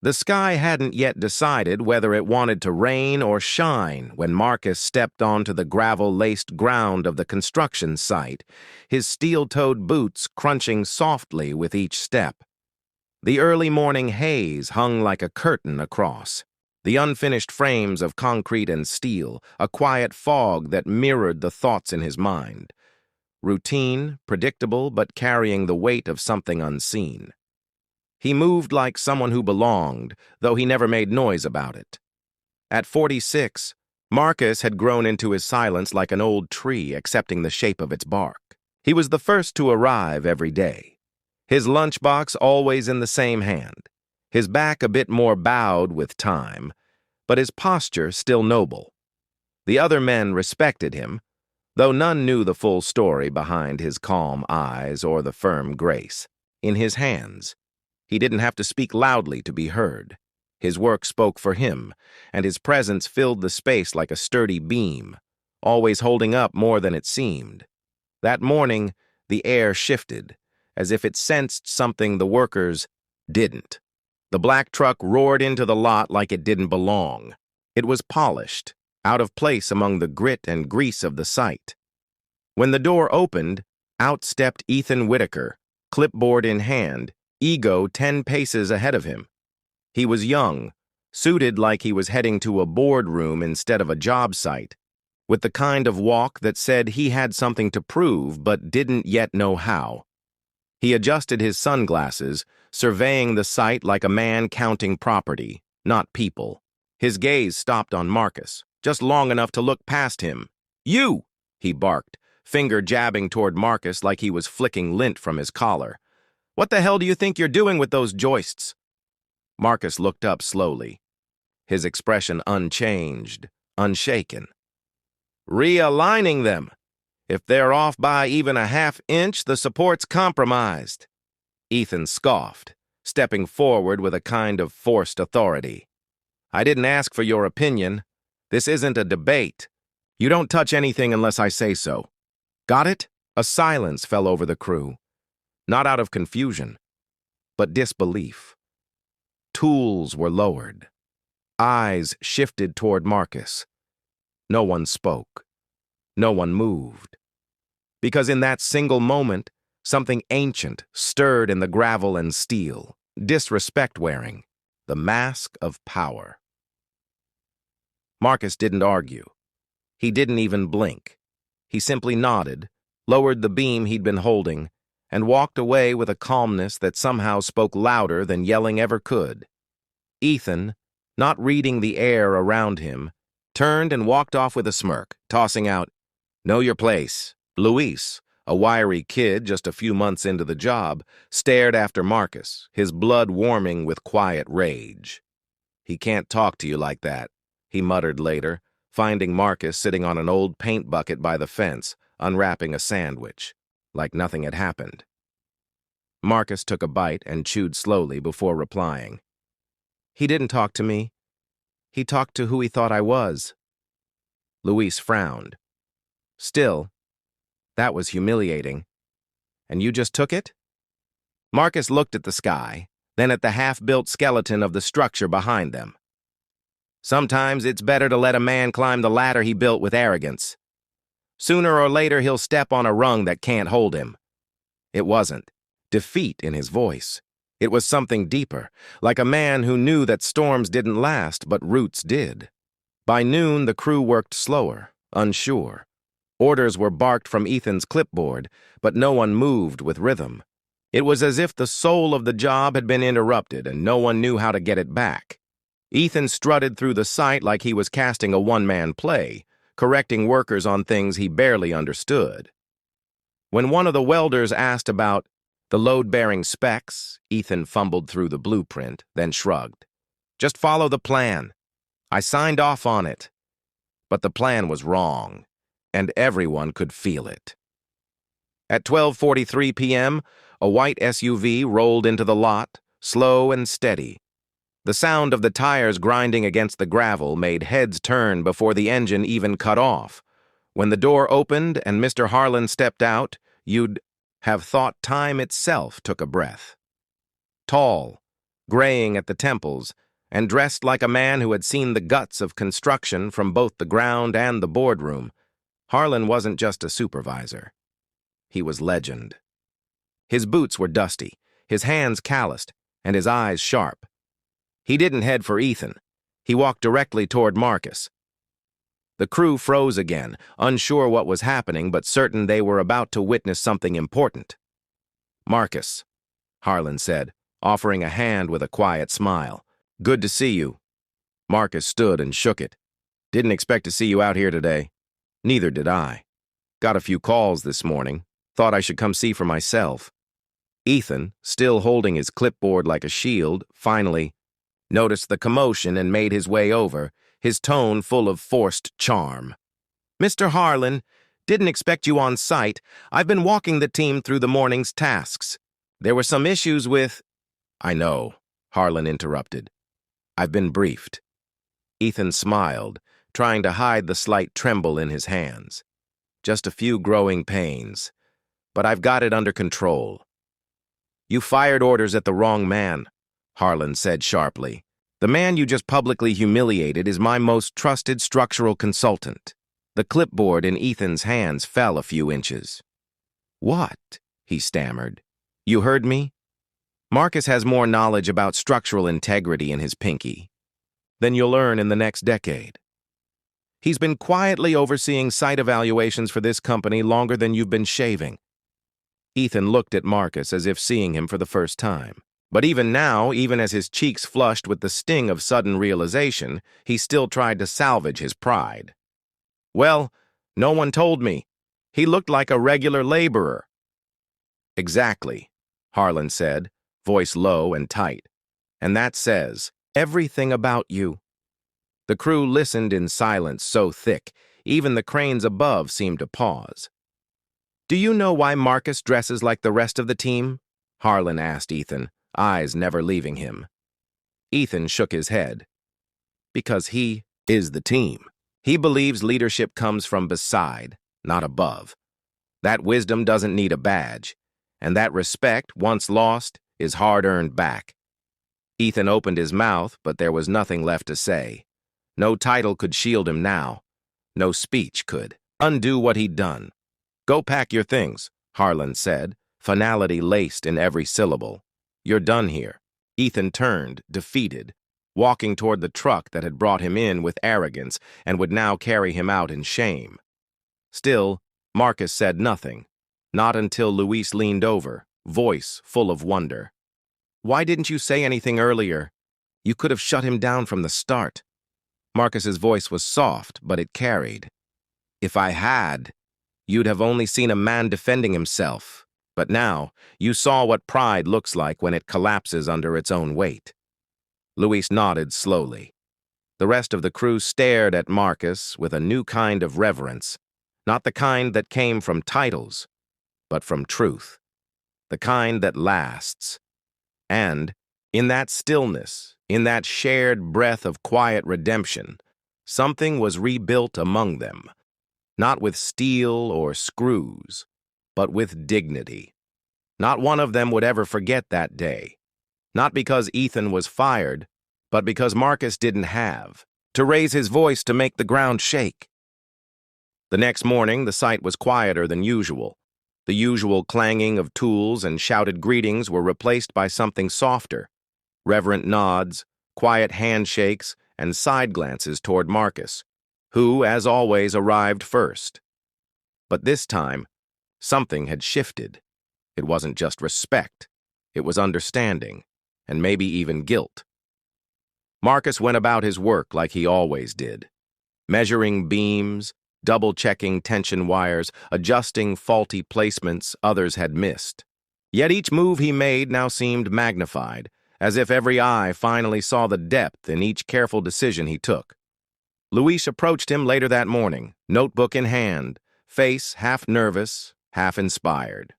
The sky hadn't yet decided whether it wanted to rain or shine when Marcus stepped onto the gravel-laced ground of the construction site, his steel-toed boots crunching softly with each step. The early morning haze hung like a curtain across, the unfinished frames of concrete and steel, a quiet fog that mirrored the thoughts in his mind. Routine, predictable, but carrying the weight of something unseen. He moved like someone who belonged, though he never made noise about it. At 46, Marcus had grown into his silence like an old tree accepting the shape of its bark. He was the first to arrive every day, his lunchbox always in the same hand, his back a bit more bowed with time, but his posture still noble. The other men respected him, though none knew the full story behind his calm eyes or the firm grace. In his hands, he didn't have to speak loudly to be heard. His work spoke for him, and his presence filled the space like a sturdy beam, always holding up more than it seemed. That morning, the air shifted, as if it sensed something the workers didn't. The black truck roared into the lot like it didn't belong. It was polished, out of place among the grit and grease of the site. When the door opened, out stepped Ethan Whitaker, clipboard in hand, ego 10 paces ahead of him. He was young, suited like he was heading to a boardroom instead of a job site, with the kind of walk that said he had something to prove but didn't yet know how. He adjusted his sunglasses, surveying the site like a man counting property, not people. His gaze stopped on Marcus, just long enough to look past him. "You!" he barked, finger jabbing toward Marcus like he was flicking lint from his collar. "What the hell do you think you're doing with those joists?" Marcus looked up slowly, his expression unchanged, unshaken. "Realigning them. If they're off by even a half-inch, the support's compromised." Ethan scoffed, stepping forward with a kind of forced authority. "I didn't ask for your opinion. This isn't a debate. You don't touch anything unless I say so. Got it?" A silence fell over the crew. Not out of confusion, but disbelief. Tools were lowered. Eyes shifted toward Marcus. No one spoke. No one moved. Because in that single moment, something ancient stirred in the gravel and steel, disrespect-wearing, the mask of power. Marcus didn't argue. He didn't even blink. He simply nodded, lowered the beam he'd been holding, and walked away with a calmness that somehow spoke louder than yelling ever could. Ethan, not reading the air around him, turned and walked off with a smirk, tossing out, "Know your place." Luis, a wiry kid just a few months into the job, stared after Marcus, his blood warming with quiet rage. "He can't talk to you like that," he muttered later, finding Marcus sitting on an old paint bucket by the fence, unwrapping a sandwich, like nothing had happened. Marcus took a bite and chewed slowly before replying. "He didn't talk to me. He talked to who he thought I was." Luis frowned. "Still, that was humiliating. And you just took it?" Marcus looked at the sky, then at the half-built skeleton of the structure behind them. "Sometimes it's better to let a man climb the ladder he built with arrogance. Sooner or later he'll step on a rung that can't hold him." It wasn't defeat in his voice. It was something deeper, like a man who knew that storms didn't last, but roots did. By noon, the crew worked slower, unsure. Orders were barked from Ethan's clipboard, but no one moved with rhythm. It was as if the soul of the job had been interrupted and no one knew how to get it back. Ethan strutted through the site like he was casting a one-man play, correcting workers on things he barely understood. When one of the welders asked about the load-bearing specs, Ethan fumbled through the blueprint, then shrugged. "Just follow the plan. I signed off on it." But the plan was wrong, and everyone could feel it. At 12:43 p.m., a white SUV rolled into the lot, slow and steady. The sound of the tires grinding against the gravel made heads turn before the engine even cut off. When the door opened and Mr. Harlan stepped out, you'd have thought time itself took a breath. Tall, graying at the temples, and dressed like a man who had seen the guts of construction from both the ground and the boardroom. Harlan wasn't just a supervisor. He was legend. His boots were dusty, his hands calloused, and his eyes sharp. He didn't head for Ethan. He walked directly toward Marcus. The crew froze again, unsure what was happening, but certain they were about to witness something important. "Marcus," Harlan said, offering a hand with a quiet smile. "Good to see you." Marcus stood and shook it. "Didn't expect to see you out here today." "Neither did I. Got a few calls this morning. Thought I should come see for myself." Ethan, still holding his clipboard like a shield, finally noticed the commotion and made his way over, his tone full of forced charm. "Mr. Harlan, didn't expect you on site. I've been walking the team through the morning's tasks. There were some issues with—" "I know," Harlan interrupted. "I've been briefed." Ethan smiled, trying to hide the slight tremble in his hands. "Just a few growing pains, but I've got it under control." "You fired orders at the wrong man," Harlan said sharply. "The man you just publicly humiliated is my most trusted structural consultant." The clipboard in Ethan's hands fell a few inches. "What?" he stammered. "You heard me? Marcus has more knowledge about structural integrity in his pinky than you'll learn in the next decade. He's been quietly overseeing site evaluations for this company longer than you've been shaving." Ethan looked at Marcus as if seeing him for the first time. But even now, even as his cheeks flushed with the sting of sudden realization, he still tried to salvage his pride. "Well, no one told me. He looked like a regular laborer." "Exactly," Harlan said, voice low and tight. "And that says everything about you." The crew listened in silence so thick, even the cranes above seemed to pause. "Do you know why Marcus dresses like the rest of the team?" Harlan asked Ethan, eyes never leaving him. Ethan shook his head. "Because he is the team. He believes leadership comes from beside, not above. That wisdom doesn't need a badge, and that respect, once lost, is hard-earned back." Ethan opened his mouth, but there was nothing left to say. No title could shield him now. No speech could undo what he'd done. "Go pack your things," Harlan said, finality laced in every syllable. "You're done here." Ethan turned, defeated, walking toward the truck that had brought him in with arrogance and would now carry him out in shame. Still, Marcus said nothing, not until Luis leaned over, voice full of wonder. "Why didn't you say anything earlier? You could have shut him down from the start." Marcus's voice was soft, but it carried. "If I had, you'd have only seen a man defending himself. But now, you saw what pride looks like when it collapses under its own weight." Luis nodded slowly. The rest of the crew stared at Marcus with a new kind of reverence, not the kind that came from titles, but from truth, the kind that lasts. And, in that stillness, in that shared breath of quiet redemption, something was rebuilt among them, not with steel or screws, but with dignity. Not one of them would ever forget that day. Not because Ethan was fired, but because Marcus didn't have to raise his voice to make the ground shake. The next morning, the site was quieter than usual. The usual clanging of tools and shouted greetings were replaced by something softer. Reverent nods, quiet handshakes, and side glances toward Marcus, who, as always, arrived first. But this time, something had shifted. It wasn't just respect. It was understanding, and maybe even guilt. Marcus went about his work like he always did, measuring beams, double-checking tension wires, adjusting faulty placements others had missed. Yet each move he made now seemed magnified, as if every eye finally saw the depth in each careful decision he took. Luis approached him later that morning, notebook in hand, face half nervous, half inspired.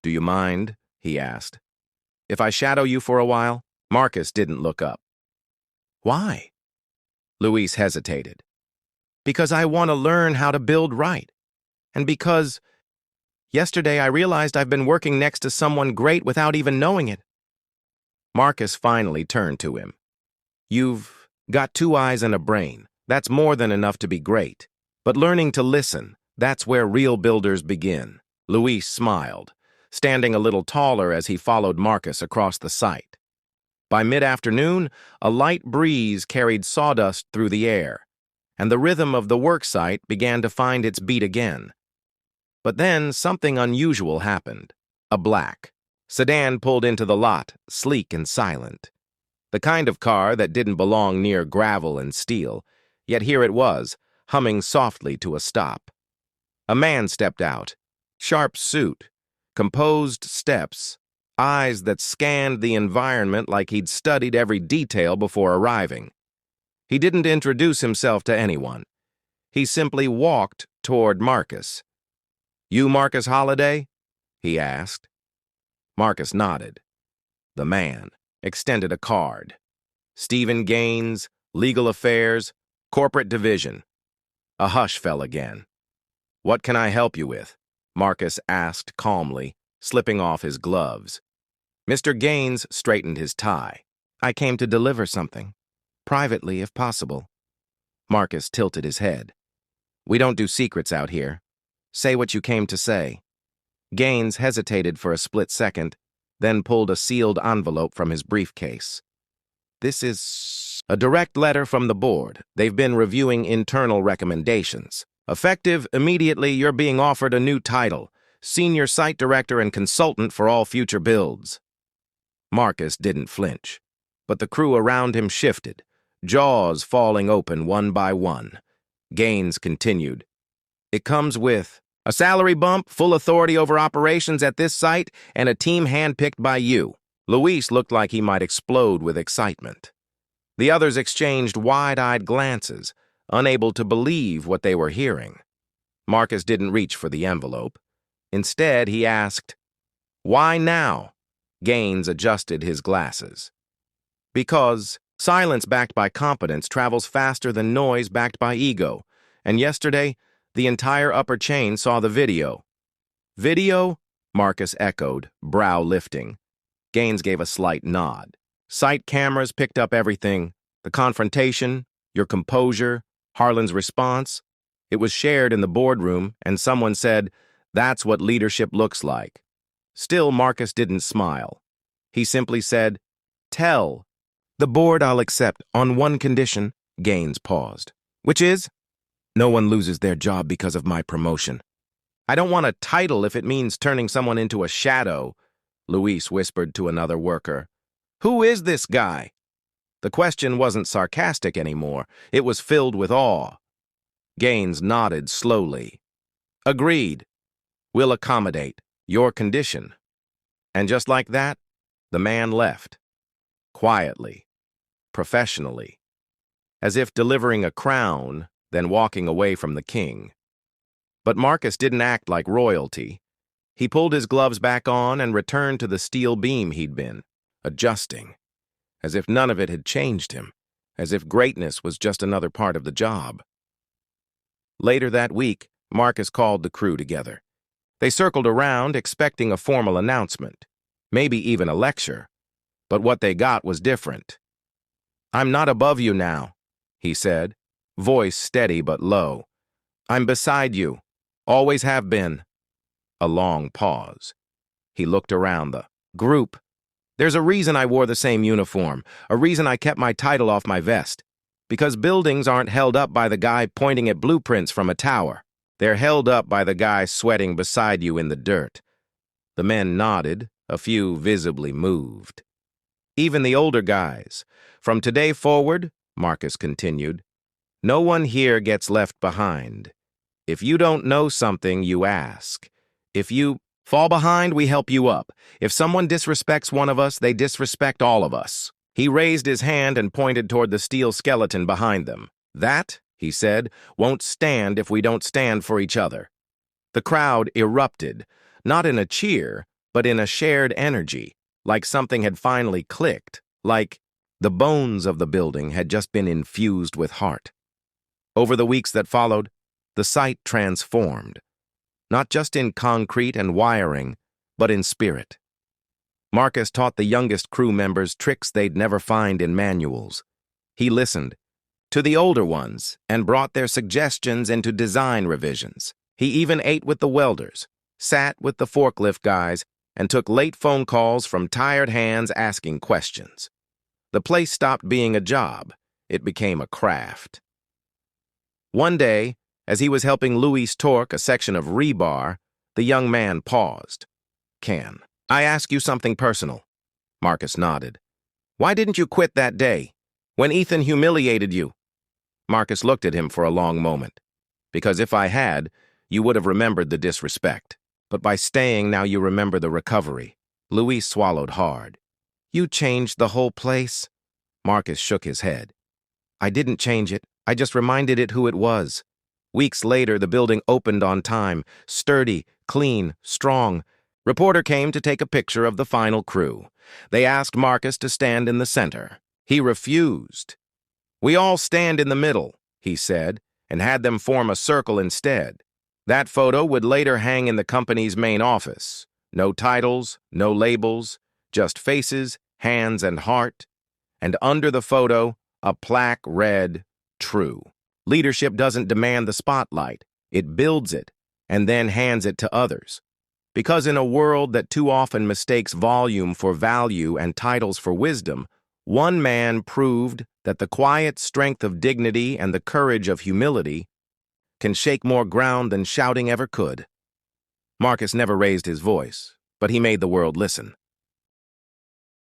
"Do you mind?" he asked. "If I shadow you for a while?" Marcus didn't look up. "Why?" Luis hesitated. "Because I want to learn how to build right. And because yesterday I realized I've been working next to someone great without even knowing it." Marcus finally turned to him. You've got 2 eyes and a brain. That's more than enough to be great. But learning to listen, that's where real builders begin. Luis smiled, standing a little taller as he followed Marcus across the site. By mid-afternoon, a light breeze carried sawdust through the air, and the rhythm of the work site began to find its beat again. But then something unusual happened. A black sedan pulled into the lot, sleek and silent. The kind of car that didn't belong near gravel and steel, yet here it was, humming softly to a stop. A man stepped out, sharp suit, composed steps, eyes that scanned the environment like he'd studied every detail before arriving. He didn't introduce himself to anyone. He simply walked toward Marcus. "You Marcus Holliday?" he asked. Marcus nodded. The man extended a card. Stephen Gaines, Legal Affairs, Corporate Division. A hush fell again. "What can I help you with?" Marcus asked calmly, slipping off his gloves. Mr. Gaines straightened his tie. "I came to deliver something. Privately, if possible." Marcus tilted his head. "We don't do secrets out here. Say what you came to say." Gaines hesitated for a split second, then pulled a sealed envelope from his briefcase. "This is a direct letter from the board. They've been reviewing internal recommendations. Effective immediately, you're being offered a new title, Senior Site Director and Consultant for all future builds." Marcus didn't flinch, but the crew around him shifted, jaws falling open one by one. Gaines continued. "It comes with a salary bump, full authority over operations at this site, and a team handpicked by you." Luis looked like he might explode with excitement. The others exchanged wide-eyed glances, unable to believe what they were hearing. Marcus didn't reach for the envelope. Instead, he asked, "Why now?" Gaines adjusted his glasses. "Because silence backed by competence travels faster than noise backed by ego, and yesterday, the entire upper chain saw the video." "Video?" Marcus echoed, brow lifting. Gaines gave a slight nod. "Site cameras picked up everything. The confrontation, your composure, Harlan's response. It was shared in the boardroom, and someone said, 'That's what leadership looks like.'" Still, Marcus didn't smile. He simply said, "Tell." "The board I'll accept on one condition." Gaines paused. "Which is?" "No one loses their job because of my promotion." "I don't want a title if it means turning someone into a shadow," Luis whispered to another worker. "Who is this guy?" The question wasn't sarcastic anymore. It was filled with awe. Gaines nodded slowly. "Agreed. We'll accommodate your condition." And just like that, the man left. Quietly, professionally, as if delivering a crown, then walking away from the king. But Marcus didn't act like royalty. He pulled his gloves back on and returned to the steel beam he'd been, adjusting, as if none of it had changed him, as if greatness was just another part of the job. Later that week, Marcus called the crew together. They circled around, expecting a formal announcement, maybe even a lecture. But what they got was different. "I'm not above you now," he said, voice steady but low. "I'm beside you. Always have been." A long pause. He looked around the group. "There's a reason I wore the same uniform, a reason I kept my title off my vest. Because buildings aren't held up by the guy pointing at blueprints from a tower. They're held up by the guy sweating beside you in the dirt." The men nodded, a few visibly moved. "Even the older guys. From today forward," Marcus continued, "no one here gets left behind. If you don't know something, you ask. If you fall behind, we help you up. If someone disrespects one of us, they disrespect all of us." He raised his hand and pointed toward the steel skeleton behind them. "That," he said, "won't stand if we don't stand for each other." The crowd erupted, not in a cheer, but in a shared energy, like something had finally clicked, like the bones of the building had just been infused with heart. Over the weeks that followed, the site transformed, not just in concrete and wiring, but in spirit. Marcus taught the youngest crew members tricks they'd never find in manuals. He listened to the older ones and brought their suggestions into design revisions. He even ate with the welders, sat with the forklift guys, and took late phone calls from tired hands asking questions. The place stopped being a job. It became a craft. One day, as he was helping Luis torque a section of rebar, the young man paused. "Can I ask you something personal?" Marcus nodded. "Why didn't you quit that day, when Ethan humiliated you?" Marcus looked at him for a long moment. "Because if I had, you would have remembered the disrespect. But by staying, now you remember the recovery." Luis swallowed hard. "You changed the whole place?" Marcus shook his head. "I didn't change it. I just reminded it who it was." Weeks later, the building opened on time, sturdy, clean, strong. Reporter came to take a picture of the final crew. They asked Marcus to stand in the center. He refused. "We all stand in the middle," he said, and had them form a circle instead. That photo would later hang in the company's main office. No titles, no labels, just faces, hands, and heart. And under the photo, a plaque read, "True." Leadership doesn't demand the spotlight. It builds it, and then hands it to others. Because in a world that too often mistakes volume for value and titles for wisdom, one man proved that the quiet strength of dignity and the courage of humility can shake more ground than shouting ever could. Marcus never raised his voice, but he made the world listen.